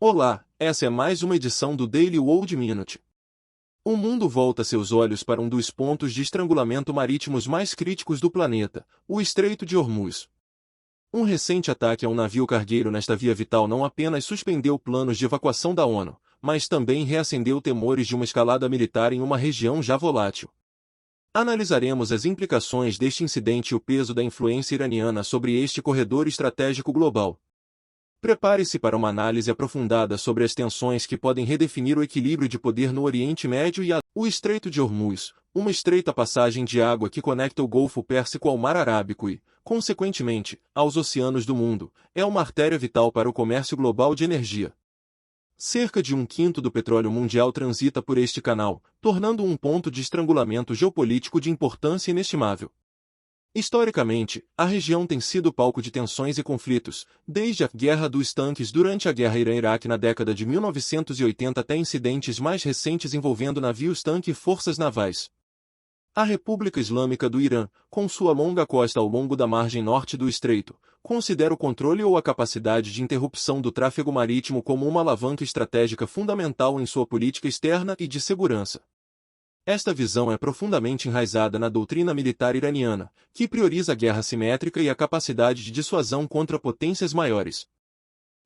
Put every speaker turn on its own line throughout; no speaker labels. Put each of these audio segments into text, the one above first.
Olá, essa é mais uma edição do Daily World Minute. O mundo volta seus olhos para um dos pontos de estrangulamento marítimos mais críticos do planeta, o Estreito de Hormuz. Um recente ataque a um navio cargueiro nesta via vital não apenas suspendeu planos de evacuação da ONU, mas também reacendeu temores de uma escalada militar em uma região já volátil. Analisaremos as implicações deste incidente e o peso da influência iraniana sobre este corredor estratégico global. Prepare-se para uma análise aprofundada sobre as tensões que podem redefinir o equilíbrio de poder no Oriente Médio e o Estreito de Hormuz, uma estreita passagem de água que conecta o Golfo Pérsico ao Mar Arábico e, consequentemente, aos oceanos do mundo, é uma artéria vital para o comércio global de energia. Cerca de 1/5 do petróleo mundial transita por este canal, tornando-o um ponto de estrangulamento geopolítico de importância inestimável. Historicamente, a região tem sido palco de tensões e conflitos, desde a Guerra dos Tanques durante a Guerra Irã-Iraque na década de 1980 até incidentes mais recentes envolvendo navios-tanque e forças navais. A República Islâmica do Irã, com sua longa costa ao longo da margem norte do estreito, considera o controle ou a capacidade de interrupção do tráfego marítimo como uma alavanca estratégica fundamental em sua política externa e de segurança. Esta visão é profundamente enraizada na doutrina militar iraniana, que prioriza a guerra simétrica e a capacidade de dissuasão contra potências maiores.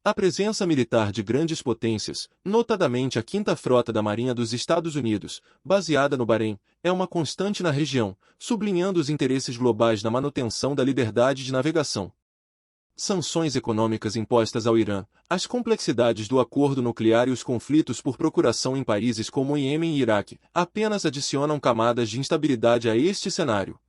A presença militar de grandes potências, notadamente a Quinta Frota da Marinha dos Estados Unidos, baseada no Bahrein, é uma constante na região, sublinhando os interesses globais na manutenção da liberdade de navegação. Sanções econômicas impostas ao Irã, as complexidades do acordo nuclear e os conflitos por procuração em países como o Iêmen e Iraque apenas adicionam camadas de instabilidade a este cenário.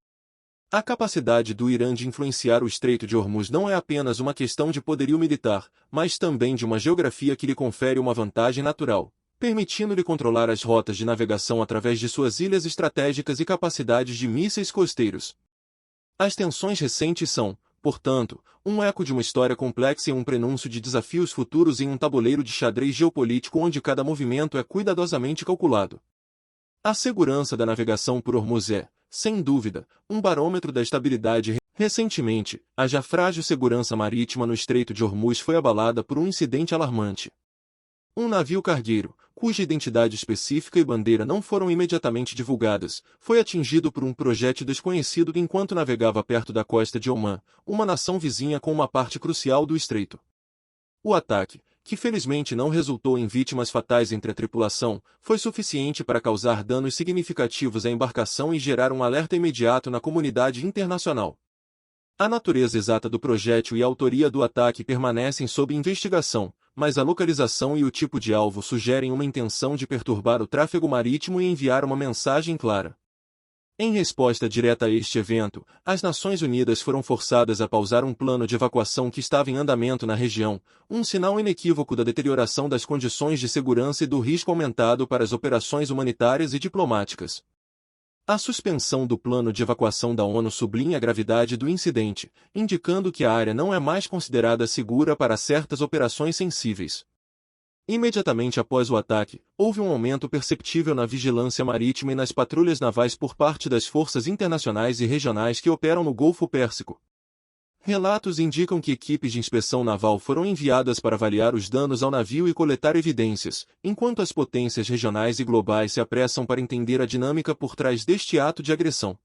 A capacidade do Irã de influenciar o Estreito de Hormuz não é apenas uma questão de poderio militar, mas também de uma geografia que lhe confere uma vantagem natural, permitindo-lhe controlar as rotas de navegação através de suas ilhas estratégicas e capacidades de mísseis costeiros. As tensões recentes são, portanto, um eco de uma história complexa e um prenúncio de desafios futuros em um tabuleiro de xadrez geopolítico onde cada movimento é cuidadosamente calculado. A segurança da navegação por Hormuz é, sem dúvida, um barômetro da estabilidade. Recentemente, a já frágil segurança marítima no Estreito de Hormuz foi abalada por um incidente alarmante. Um navio cargueiro, cuja identidade específica e bandeira não foram imediatamente divulgadas, foi atingido por um projétil desconhecido enquanto navegava perto da costa de Omã, uma nação vizinha com uma parte crucial do estreito. O ataque, que felizmente não resultou em vítimas fatais entre a tripulação, foi suficiente para causar danos significativos à embarcação e gerar um alerta imediato na comunidade internacional. A natureza exata do projétil e a autoria do ataque permanecem sob investigação, mas a localização e o tipo de alvo sugerem uma intenção de perturbar o tráfego marítimo e enviar uma mensagem clara. Em resposta direta a este evento, as Nações Unidas foram forçadas a pausar um plano de evacuação que estava em andamento na região, um sinal inequívoco da deterioração das condições de segurança e do risco aumentado para as operações humanitárias e diplomáticas. A suspensão do plano de evacuação da ONU sublinha a gravidade do incidente, indicando que a área não é mais considerada segura para certas operações sensíveis. Imediatamente após o ataque, houve um aumento perceptível na vigilância marítima e nas patrulhas navais por parte das forças internacionais e regionais que operam no Golfo Pérsico. Relatos indicam que equipes de inspeção naval foram enviadas para avaliar os danos ao navio e coletar evidências, enquanto as potências regionais e globais se apressam para entender a dinâmica por trás deste ato de agressão.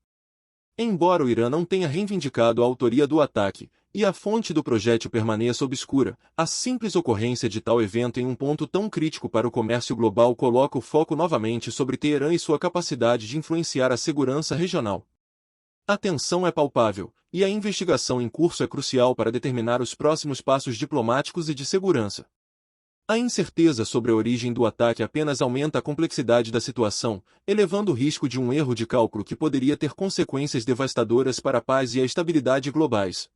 Embora o Irã não tenha reivindicado a autoria do ataque, e a fonte do projétil permaneça obscura, a simples ocorrência de tal evento em um ponto tão crítico para o comércio global coloca o foco novamente sobre Teherã e sua capacidade de influenciar a segurança regional. A tensão é palpável, e a investigação em curso é crucial para determinar os próximos passos diplomáticos e de segurança. A incerteza sobre a origem do ataque apenas aumenta a complexidade da situação, elevando o risco de um erro de cálculo que poderia ter consequências devastadoras para a paz e a estabilidade globais.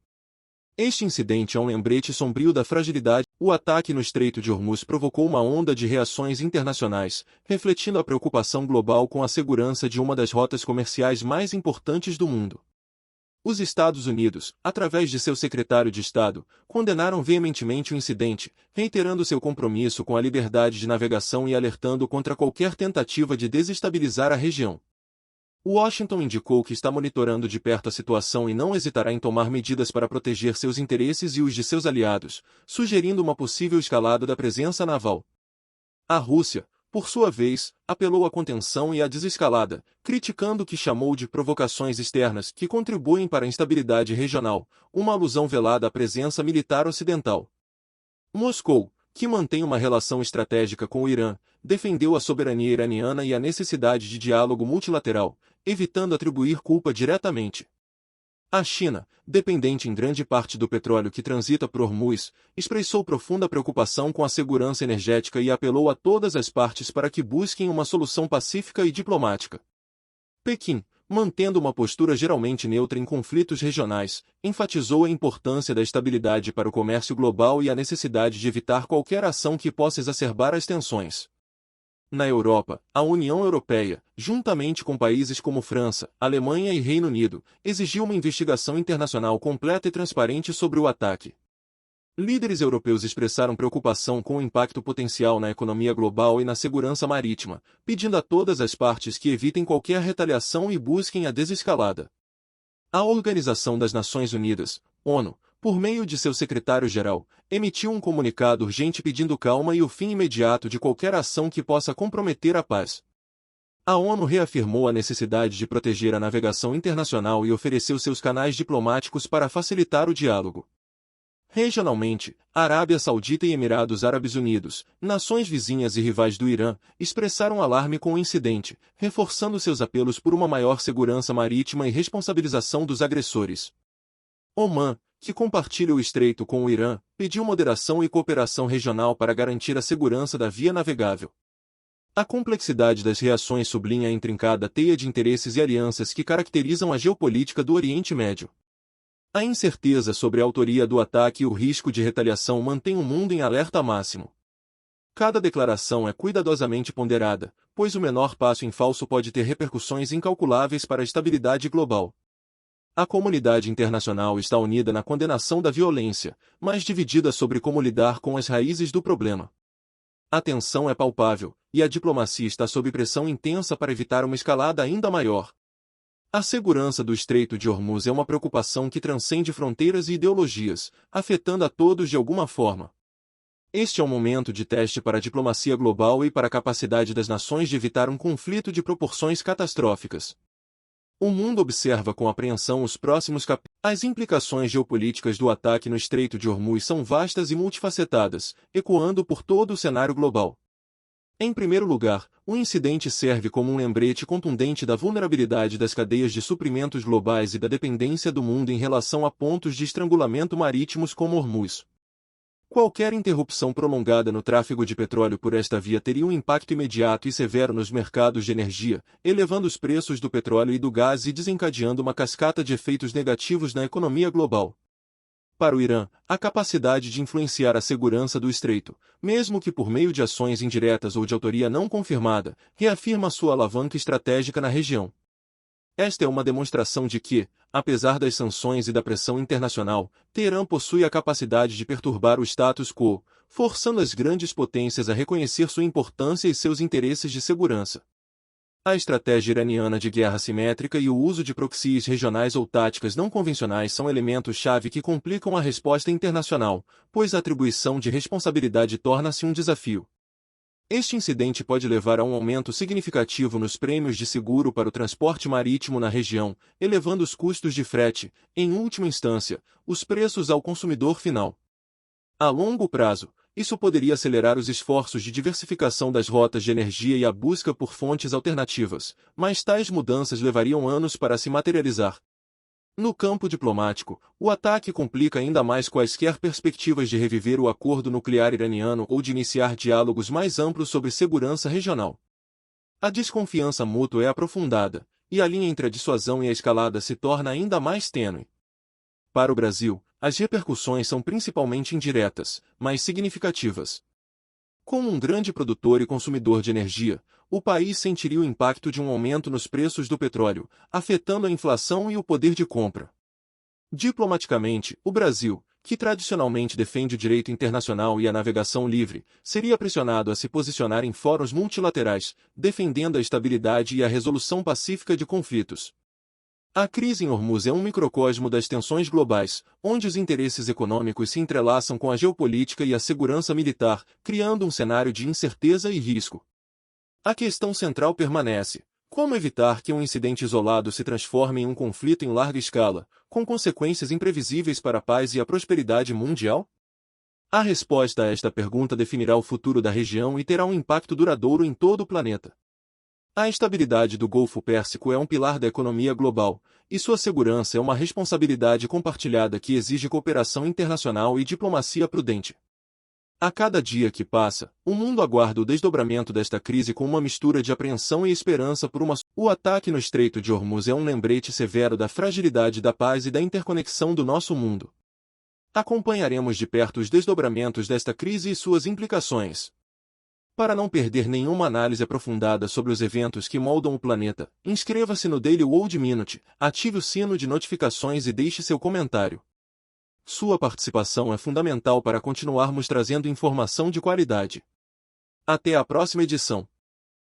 Este incidente é um lembrete sombrio da fragilidade. O ataque no Estreito de Hormuz provocou uma onda de reações internacionais, refletindo a preocupação global com a segurança de uma das rotas comerciais mais importantes do mundo. Os Estados Unidos, através de seu secretário de Estado, condenaram veementemente o incidente, reiterando seu compromisso com a liberdade de navegação e alertando contra qualquer tentativa de desestabilizar a região. Washington indicou que está monitorando de perto a situação e não hesitará em tomar medidas para proteger seus interesses e os de seus aliados, sugerindo uma possível escalada da presença naval. A Rússia, por sua vez, apelou à contenção e à desescalada, criticando o que chamou de provocações externas que contribuem para a instabilidade regional, uma alusão velada à presença militar ocidental. Moscou, que mantém uma relação estratégica com o Irã, defendeu a soberania iraniana e a necessidade de diálogo multilateral, evitando atribuir culpa diretamente. A China, dependente em grande parte do petróleo que transita por Hormuz, expressou profunda preocupação com a segurança energética e apelou a todas as partes para que busquem uma solução pacífica e diplomática. Pequim, mantendo uma postura geralmente neutra em conflitos regionais, enfatizou a importância da estabilidade para o comércio global e a necessidade de evitar qualquer ação que possa exacerbar as tensões. Na Europa, a União Europeia, juntamente com países como França, Alemanha e Reino Unido, exigiu uma investigação internacional completa e transparente sobre o ataque. Líderes europeus expressaram preocupação com o impacto potencial na economia global e na segurança marítima, pedindo a todas as partes que evitem qualquer retaliação e busquem a desescalada. A Organização das Nações Unidas, ONU, por meio de seu secretário-geral, emitiu um comunicado urgente pedindo calma e o fim imediato de qualquer ação que possa comprometer a paz. A ONU reafirmou a necessidade de proteger a navegação internacional e ofereceu seus canais diplomáticos para facilitar o diálogo. Regionalmente, a Arábia Saudita e Emirados Árabes Unidos, nações vizinhas e rivais do Irã, expressaram alarme com o incidente, reforçando seus apelos por uma maior segurança marítima e responsabilização dos agressores. Omã, que compartilha o estreito com o Irã, pediu moderação e cooperação regional para garantir a segurança da via navegável. A complexidade das reações sublinha a intrincada teia de interesses e alianças que caracterizam a geopolítica do Oriente Médio. A incerteza sobre a autoria do ataque e o risco de retaliação mantém o mundo em alerta máximo. Cada declaração é cuidadosamente ponderada, pois o menor passo em falso pode ter repercussões incalculáveis para a estabilidade global. A comunidade internacional está unida na condenação da violência, mas dividida sobre como lidar com as raízes do problema. A tensão é palpável, e a diplomacia está sob pressão intensa para evitar uma escalada ainda maior. A segurança do Estreito de Hormuz é uma preocupação que transcende fronteiras e ideologias, afetando a todos de alguma forma. Este é um momento de teste para a diplomacia global e para a capacidade das nações de evitar um conflito de proporções catastróficas. O mundo observa com apreensão os próximos capítulos. As implicações geopolíticas do ataque no Estreito de Hormuz são vastas e multifacetadas, ecoando por todo o cenário global. Em primeiro lugar, o incidente serve como um lembrete contundente da vulnerabilidade das cadeias de suprimentos globais e da dependência do mundo em relação a pontos de estrangulamento marítimos como Hormuz. Qualquer interrupção prolongada no tráfego de petróleo por esta via teria um impacto imediato e severo nos mercados de energia, elevando os preços do petróleo e do gás e desencadeando uma cascata de efeitos negativos na economia global. Para o Irã, a capacidade de influenciar a segurança do estreito, mesmo que por meio de ações indiretas ou de autoria não confirmada, reafirma sua alavanca estratégica na região. Esta é uma demonstração de que, apesar das sanções e da pressão internacional, Teherã possui a capacidade de perturbar o status quo, forçando as grandes potências a reconhecer sua importância e seus interesses de segurança. A estratégia iraniana de guerra assimétrica e o uso de proxies regionais ou táticas não convencionais são elementos-chave que complicam a resposta internacional, pois a atribuição de responsabilidade torna-se um desafio. Este incidente pode levar a um aumento significativo nos prêmios de seguro para o transporte marítimo na região, elevando os custos de frete, em última instância, os preços ao consumidor final. A longo prazo, isso poderia acelerar os esforços de diversificação das rotas de energia e a busca por fontes alternativas, mas tais mudanças levariam anos para se materializar. No campo diplomático, o ataque complica ainda mais quaisquer perspectivas de reviver o acordo nuclear iraniano ou de iniciar diálogos mais amplos sobre segurança regional. A desconfiança mútua é aprofundada, e a linha entre a dissuasão e a escalada se torna ainda mais tênue. Para o Brasil, as repercussões são principalmente indiretas, mas significativas. Como um grande produtor e consumidor de energia, o país sentiria o impacto de um aumento nos preços do petróleo, afetando a inflação e o poder de compra. Diplomaticamente, o Brasil, que tradicionalmente defende o direito internacional e a navegação livre, seria pressionado a se posicionar em fóruns multilaterais, defendendo a estabilidade e a resolução pacífica de conflitos. A crise em Hormuz é um microcosmo das tensões globais, onde os interesses econômicos se entrelaçam com a geopolítica e a segurança militar, criando um cenário de incerteza e risco. A questão central permanece: como evitar que um incidente isolado se transforme em um conflito em larga escala, com consequências imprevisíveis para a paz e a prosperidade mundial? A resposta a esta pergunta definirá o futuro da região e terá um impacto duradouro em todo o planeta. A estabilidade do Golfo Pérsico é um pilar da economia global, e sua segurança é uma responsabilidade compartilhada que exige cooperação internacional e diplomacia prudente. A cada dia que passa, o mundo aguarda o desdobramento desta crise com uma mistura de apreensão e esperança por uma... O ataque no Estreito de Hormuz é um lembrete severo da fragilidade da paz e da interconexão do nosso mundo. Acompanharemos de perto os desdobramentos desta crise e suas implicações. Para não perder nenhuma análise aprofundada sobre os eventos que moldam o planeta, inscreva-se no Daily World Minute, ative o sino de notificações e deixe seu comentário. Sua participação é fundamental para continuarmos trazendo informação de qualidade. Até a próxima edição.